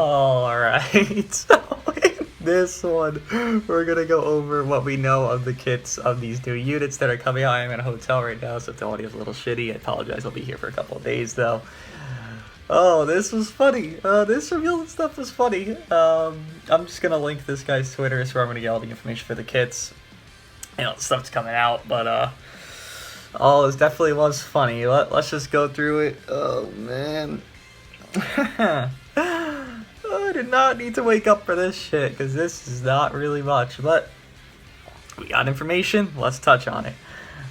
Alright, so in this one, we're gonna go over what we know of the kits of these new units that are coming out. I am in a hotel right now, so if the audio is a little shitty, I apologize. I'll be here for a couple of days, though. Oh, this was funny. This reveal stuff was funny. I'm just gonna link this guy's Twitter, so I'm gonna get all the information for the kits. You know, the stuff's coming out, but, oh, this definitely was funny. Let's just go through it. Oh, man. I did not need to wake up for this shit, because this is not really much, but we got information. Let's touch on it.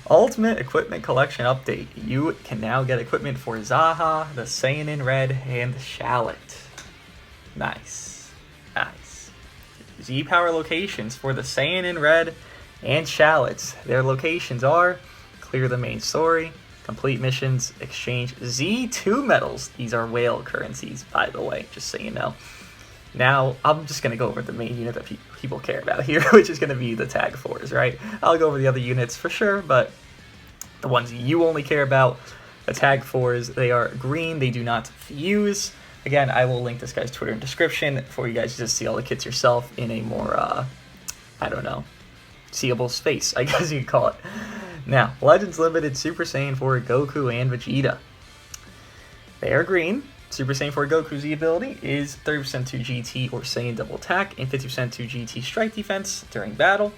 Ultimate Equipment Collection Update. You can now get equipment for Zaha, the Saiyan in Red, and Shallot. Nice. Nice. Z-Power locations for the Saiyan in Red and Shallots. Their locations are clear the main story, complete missions, exchange Z2 medals. These are whale currencies, by the way, just so you know. Now, I'm just going to go over the main unit that people care about here, which is going to be the Tag 4s, right? I'll go over the other units for sure, but the ones you only care about, the Tag 4s, they are green, they do not fuse. Again, I will link this guy's Twitter in the description for you guys to just see all the kits yourself in a more, I don't know, seeable space, I guess you could call it. Now, Legends Limited Super Saiyan 4 Goku and Vegeta. They are green. Super Saiyan 4 Goku's Z ability is 30% to GT or Saiyan double attack and 50% to GT strike defense during battle.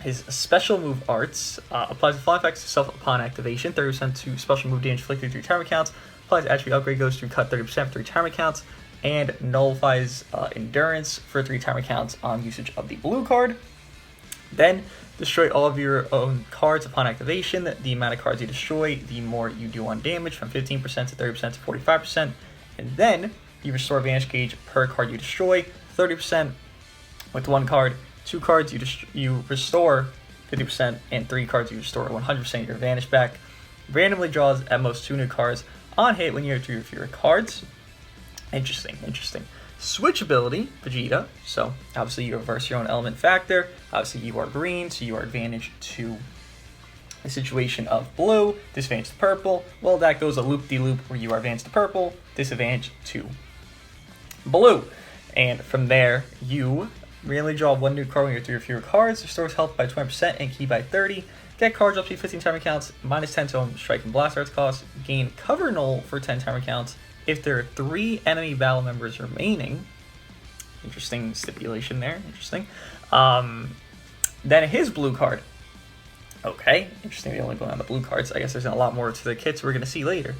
His special move arts applies the fly effects to self upon activation, 30% to special move damage inflicted through retirement counts, applies attribute upgrade goes through cut 30% for retirement counts, and nullifies endurance for 3 retirement counts on usage of the blue card. Then, destroy all of your own cards upon activation. The amount of cards you destroy, the more you do on damage, from 15% to 30% to 45%. And then, you restore advantage gauge per card you destroy, 30% with 1 card. 2 cards you restore 50%, and 3 cards you restore 100% of your advantage back. Randomly draws at most 2 new cards on hit when you have 2 or fewer cards. Interesting, interesting. Switch ability, Vegeta. So obviously you reverse your own element factor. Obviously you are green, so you are advantage to the situation of blue, disadvantage to purple. Well, that goes a loop-de-loop where you are advanced to purple, disadvantage to blue. And from there, you randomly draw 1 new card when you have 3 or fewer cards, restores health by 20% and ki by 30. Get cards up to 15 timer counts, minus 10 to own strike and blast arts cost. Gain cover null for 10 timer counts if there are 3 enemy battle members remaining. Interesting stipulation there. Interesting. Then his blue card. Okay. Interesting. They only go on the blue cards. I guess there's a lot more to the kits we're going to see later.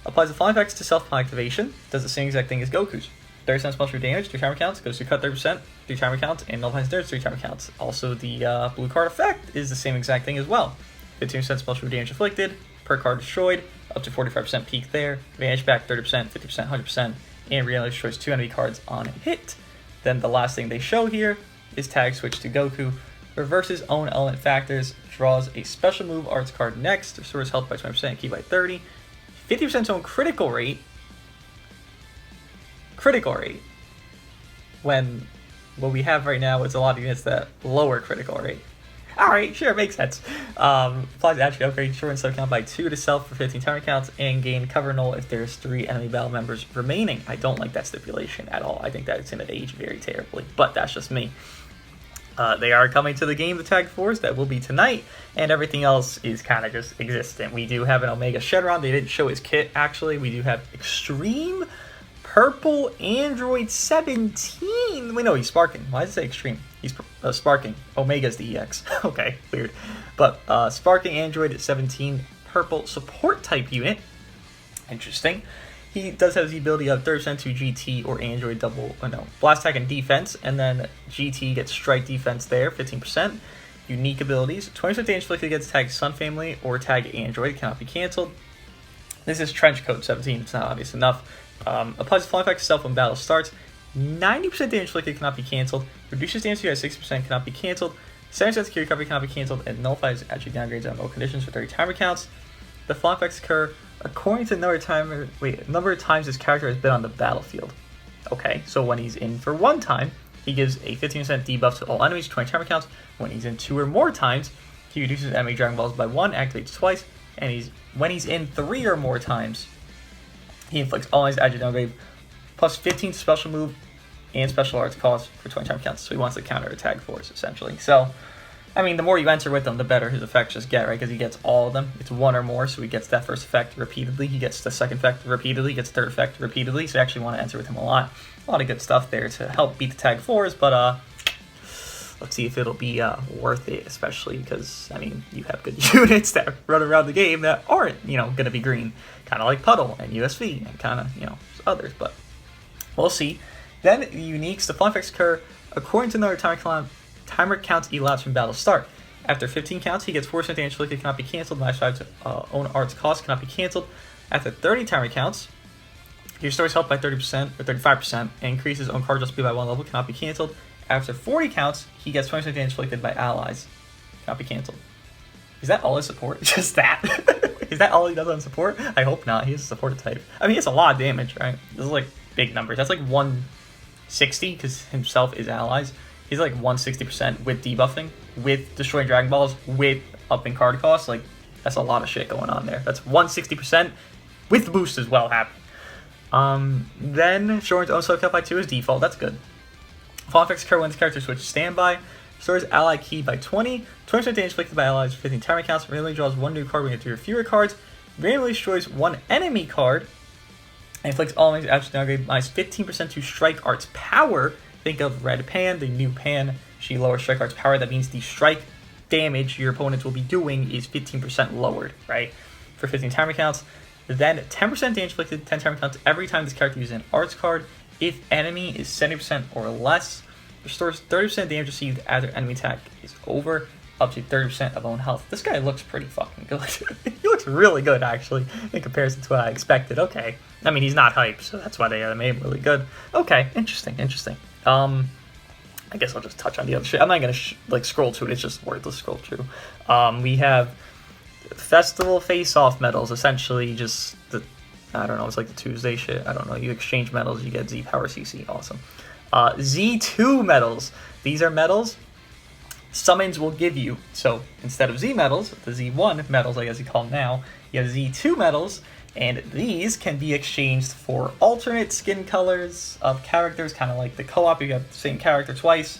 Applies the flying effects to self-activation. Does the same exact thing as Goku's. 30% special damage, 3 timer counts. Goes to cut 30%, 3 timer counts. And nullifies endurance, 3 timer counts. Also, the blue card effect is the same exact thing as well. 15% special damage inflicted per card destroyed. Up to 45% peak there, advantage back 30%, 50%, 100%, and randomly destroys 2 enemy cards on hit. Then the last thing they show here is tag switch to Goku, reverses own element factors, draws a special move arts card next, restores health by 20%, ki by 30, 50% own critical rate, when what we have right now is a lot of units that lower critical rate. Alright, sure, makes sense. Applies attribute upgrade, shorten sub count by 2 to self for 15 timer counts, and gain cover null if there's 3 enemy battle members remaining. I don't like that stipulation at all. I think that it's going to age very terribly, but that's just me. They are coming to the game, the Tag 4s, that will be tonight, and everything else is kind of just existent. We do have an Omega Shenron. They didn't show his kit, actually. We do have Extreme Purple Android 17. Wait, no, he's sparking. Why does it say Extreme? He's sparking. Omega's the EX. Okay, weird. But sparking Android 17 purple support type unit. Interesting. He does have the ability of 30% to GT or Android blast attack and defense, and then GT gets strike defense there, 15%. Unique abilities: 20% damage inflicted against tag Sun Family or tag Android, cannot be cancelled. This is Trench Coat 17. It's not obvious enough. Applies fly effect to self when battle starts. 90% damage inflicted cannot be cancelled. Reduces damage to by 60% cannot be cancelled. 70% security recovery cannot be cancelled, and nullifies attribute downgrades on all conditions for 30 timer counts. The fly effects occur according to the number of times this character has been on the battlefield. Okay, so when he's in for 1 time, he gives a 15% debuff to all enemies, 20 timer counts. When he's in 2 or more times, he reduces enemy Dragon Balls by 1, activates twice, and when he's in 3 or more times, He inflicts all his adjective downgrade plus 15 special move and special arts cost for 20 time counts. So he wants to counter attack force essentially. So, I mean, the more you enter with him, the better his effects just get, right? Because he gets all of them. It's one or more, so he gets that first effect repeatedly. He gets the second effect repeatedly. He gets third effect repeatedly. So you actually want to enter with him a lot. A lot of good stuff there to help beat the tag 4s, but let's see if it'll be worth it, especially because, I mean, you have good units that run around the game that aren't, you know, going to be green. Kind of like Puddle and USV and kind of, you know, others, but we'll see. Then the uniques, the fun effects occur according to another timer counts elapsed from battle start. After 15 counts, he gets 4% damage inflicted, cannot be cancelled. -5 own arts cost cannot be cancelled. After 30 timer counts, he restores health by 30% or 35% and increases own card just by 1 level, cannot be cancelled. After 40 counts, he gets 20% damage inflicted by allies, cannot be cancelled. Is that all his support? Just that? Is that all he does on support? I hope not. He's a support type. I mean, he has a lot of damage, right? This is like big numbers. That's like 160 because himself is allies. He's like 160% with debuffing, with destroying Dragon Balls, with upping card costs. Like, that's a lot of shit going on there. That's 160% with the boost as well happening. Then Shorin's own self cut by 2 is default. That's good. Fall effects occur when this character switches standby. Restores ally key by 20. 20% damage inflicted by allies for 15 timer counts. Randomly draws 1 new card when you have 3 or fewer cards. Randomly destroys 1 enemy card. And inflicts all enemies after downgrade minus 15% to strike arts power. Think of Red Pan, the new Pan. She lowers strike arts power. That means the strike damage your opponents will be doing is 15% lowered, right? For 15 timer counts. Then 10% damage inflicted, 10 timer counts every time this character uses an arts card. If enemy is 70% or less, restores 30% damage received after enemy attack is over, up to 30% of own health. This guy looks pretty fucking good. He looks really good, actually, in comparison to what I expected. Okay. I mean, he's not hyped, so that's why they made him really good. Okay, interesting. I guess I'll just touch on the other shit. I'm not going to scroll to it. It's just worthless scroll through. We have Festival Face-Off medals, essentially just the, I don't know, it's like the Tuesday shit. I don't know. You exchange medals, you get Z Power CC. Awesome. Z2 medals. These are medals summons will give you. So instead of Z medals, the Z1 medals, I guess you call them now, you have Z2 medals, and these can be exchanged for alternate skin colors of characters, kind of like the co-op. You have the same character twice,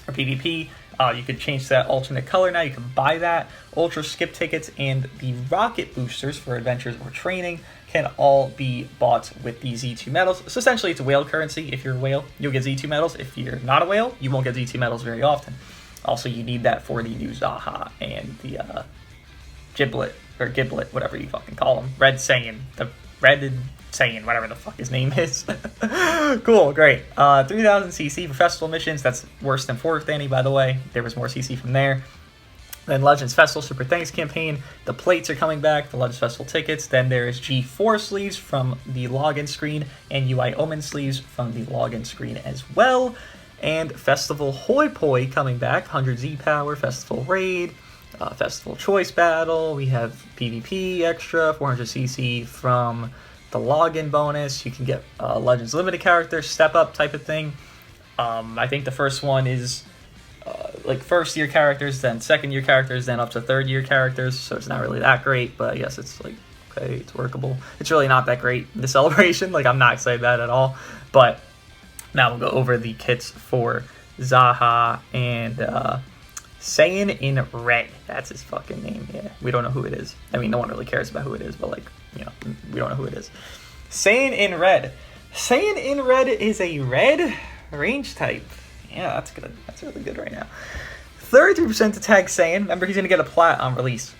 or PvP. You could change that alternate color now. You can buy that. Ultra skip tickets and the rocket boosters for adventures or training can all be bought with the Z2 medals. So essentially it's a whale currency. If you're a whale, you'll get Z2 medals. If you're not a whale, you won't get Z2 medals very often. Also, you need that for the new Zaha and the Giblet, whatever you fucking call him. Red Saiyan, whatever the fuck his name is. Cool, great. 3,000 CC for festival missions. That's worse than 4th Annie, by the way. There was more CC from there. Then Legends Festival Super Thanks campaign. The plates are coming back, the Legends Festival tickets. Then there is G4 sleeves from the login screen and UI Omen sleeves from the login screen as well. And Festival Hoi Poi coming back. 100 Z Power, Festival Raid, Festival Choice Battle. We have PvP extra, 400 CC from the login bonus. You can get Legends Limited characters, step up type of thing. I think the first one is like first year characters, then second year characters, then up to third year characters. So it's not really that great, but I guess it's like, okay, it's workable. It's really not that great, the celebration. Like, I'm not excited about it at all. But now we'll go over the kits for Zaha and Saiyan in Red. That's his fucking name. Yeah, we don't know who it is. I mean, no one really cares about who it is, but like, you know, we don't know who it is. Saiyan in Red. Saiyan in Red is a red range type. Yeah, that's good. That's really good right now. 33% to tag Saiyan. Remember, he's going to get a plat on release.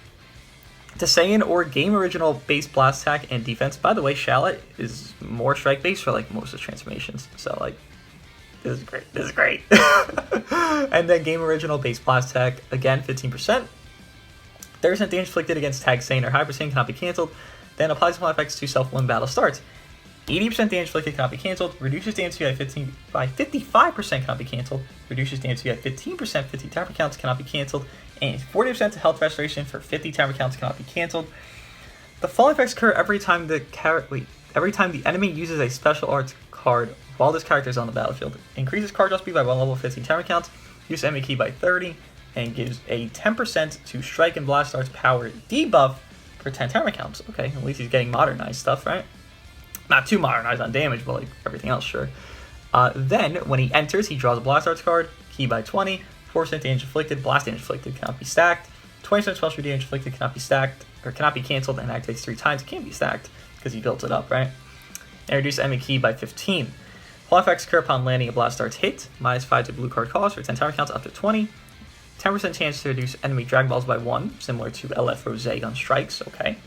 To Saiyan or game original base blast attack and defense. By the way, Shallot is more strike base for like most of the transformations. So like, this is great. This is great. And then game original base blast attack, again, 15%. 30% damage inflicted against tag Saiyan or Hyper Saiyan cannot be cancelled. Then applies some effects to self when battle starts. 80% damage inflicted cannot be cancelled. Reduces damage by 55% cannot be cancelled. Reduces damage by 15%, 50 timer counts cannot be cancelled. And 40% to health restoration for 50 timer counts cannot be cancelled. The fall effects occur every time the enemy uses a special arts card while this character is on the battlefield. Increases card draw speed by 1 level, 15 timer counts. Use enemy key by 30. And gives a 10% to strike and blast arts power debuff for 10 timer counts. Okay, at least he's getting modernized stuff, right? Not too modernized on damage, but like everything else, sure. Then, when he enters, he draws a Blast Arts card, key by 20, 4% damage inflicted, blast damage inflicted cannot be stacked, 20% special damage inflicted cannot be stacked, or cannot be cancelled and activates 3 times. It can't be stacked, because he built it up, right? And reduce enemy key by 15. All effects occur upon landing a Blast Arts hit, -5 to blue card cost for 10 timer counts up to 20. 10% chance to reduce enemy Dragon Balls by 1, similar to LF Rose on strikes, okay.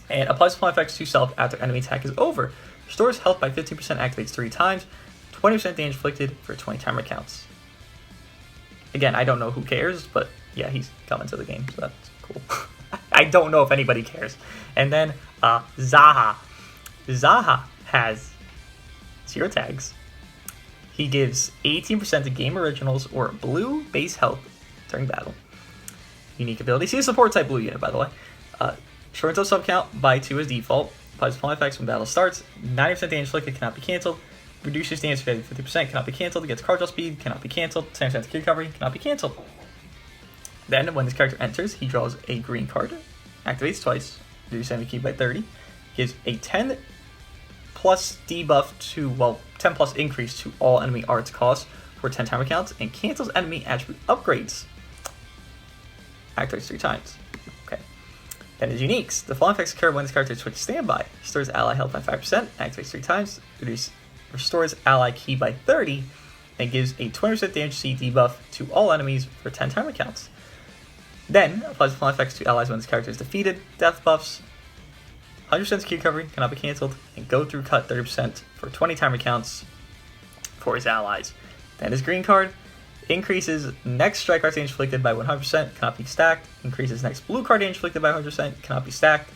And applies supply effects to self after enemy attack is over. Restores health by 15%, activates 3 times, 20% damage inflicted for 20 timer counts. Again, I don't know who cares, but yeah, he's coming to the game, so that's cool. I don't know if anybody cares. And then Zaha. Zaha has 0 tags. He gives 18% to game originals or blue base health during battle. Unique abilities. He's a support type blue unit, by the way. Shortens up sub count by 2 as default. Applies supply effects when battle starts. 90% damage inflicted cannot be cancelled. Reduces damage by 50%, cannot be cancelled. Gets card draw speed, cannot be cancelled. 10% key recovery, cannot be cancelled. Then, when this character enters, he draws a green card. Activates twice. Reduces enemy key by 30. Gives a 10 plus debuff to, well, 10 plus increase to all enemy arts costs for 10 timer counts. And cancels enemy attribute upgrades. Activates 3 times. Okay. Then his uniques. The following effects occur when this character switches standby. Restores ally health by 5%, activates 3 times, restores ally key by 30, and gives a 20% damage C debuff to all enemies for 10 timer counts. Then applies the following effects to allies when this character is defeated. Death buffs, 100% key recovery, cannot be cancelled, and go through cut 30% for 20 timer counts for his allies. Then his green card. Increases next strike card damage inflicted by 100%, cannot be stacked. Increases next blue card damage inflicted by 100%, cannot be stacked.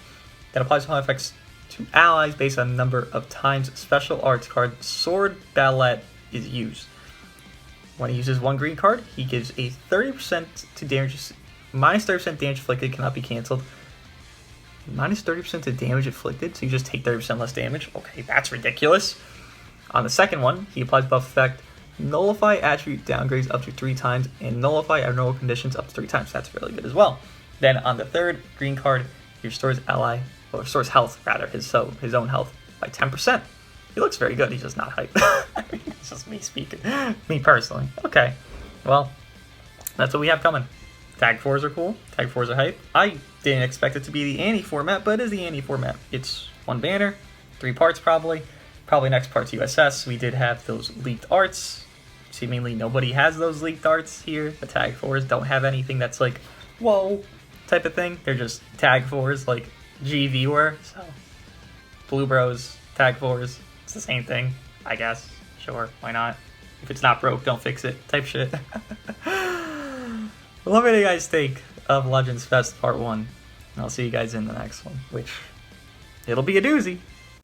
Then applies supply effects to allies based on the number of times special arts card Sword Ballet is used. When he uses 1 green card, he gives a 30% to damage, -30% damage inflicted, cannot be cancelled. -30% to damage inflicted, so you just take 30% less damage. Okay, that's ridiculous. On the second one, he applies buff effect. Nullify attribute downgrades up to 3 times, and nullify abnormal conditions up to 3 times. That's really good as well. Then on the third green card, he restores restores health rather, his own health by 10%. He looks very good. He's just not hype. I mean, it's just me speaking, me personally. Okay, well, that's what we have coming. Tag 4s are cool. Tag 4s are hype. I didn't expect it to be the Annie format, but it is the Annie format. It's 1 banner, 3 parts probably. Probably next part's USS. We did have those leaked arts. Seemingly nobody has those leaked arts here. The tag 4s don't have anything that's like, whoa, type of thing. They're just tag 4s like GV were. So, Blue Bros, tag 4s, it's the same thing, I guess. Sure, why not? If it's not broke, don't fix it, type shit. Let me know what you guys think of Legends Fest Part 1. And I'll see you guys in the next one, which it'll be a doozy.